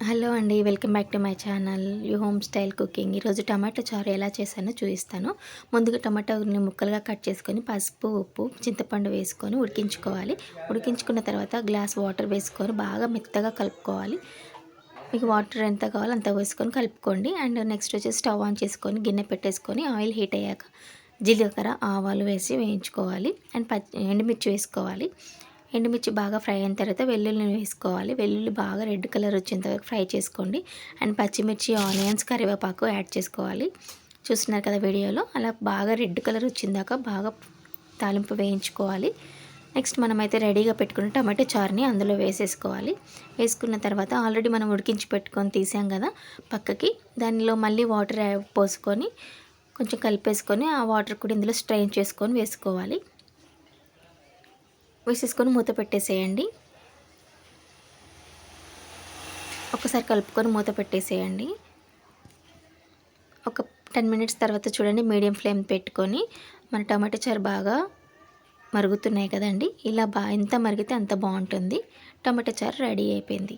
Hello అండి. Welcome back to my channel you home style cooking. ఈరోజు tomato చారు ఎలా చేశానో చూపిస్తాను. ముందుగా టమాటోని ముక్కలుగా కట్ చేసుకొని పసుపు, ఉప్పు, చింతపండు వేసుకొని ఉడికించుకోవాలి. ఉడికించుకున్న తర్వాత గ్లాస్ వాటర్ వేసుకొని బాగా మెత్తగా కలుపుకోవాలి. మీకు వాటర్ ఎంత కావాలో అంత వేసుకొని కలుపుకోండి. అండ్ నెక్స్ట్ వచ్చేసి స్టవ్ ఆన్ చేసుకొని గిన్నె పెట్టేసుకొని ఆయిల్ హీట్ అయ్యాక జీలకర్ర, ఆవాలు వేసి వేయించుకోవాలి. అండ్ ఎండుమిర్చి వేసుకోవాలి. ఎండుమిర్చి బాగా ఫ్రై అయిన తర్వాత వెల్లుల్లిని వేసుకోవాలి. వెల్లుల్లి బాగా రెడ్ కలర్ వచ్చేంత వరకు ఫ్రై చేసుకోండి. అండ్ పచ్చిమిర్చి, ఆనియన్స్, కరివేపాకు యాడ్ చేసుకోవాలి. చూస్తున్నారు కదా వీడియోలో, అలా బాగా రెడ్ కలర్ వచ్చిందాక బాగా తాలింపు వేయించుకోవాలి. నెక్స్ట్ మనమైతే రెడీగా పెట్టుకున్న టమాటో చారుని అందులో వేసేసుకోవాలి. వేసుకున్న తర్వాత ఆల్రెడీ మనం ఉడికించి పెట్టుకొని తీసాం కదా పక్కకి, దానిలో మళ్ళీ వాటర్ పోసుకొని కొంచెం కలిపేసుకొని ఆ వాటర్ కూడా ఇందులో స్ట్రెయిన్ చేసుకొని వేసుకోవాలి. వేసేసుకొని మూత పెట్టేసేయండి. ఒకసారి కలుపుకొని మూత పెట్టేసేయండి. ఒక 10 మినిట్స్ తర్వాత చూడండి, మీడియం ఫ్లేమ్ పెట్టుకొని మన టమాటో చారు బాగా మరుగుతున్నాయి కదండి. ఇలా ఎంత మరిగితే అంత బాగుంటుంది. టమాటో చారు రెడీ అయిపోయింది.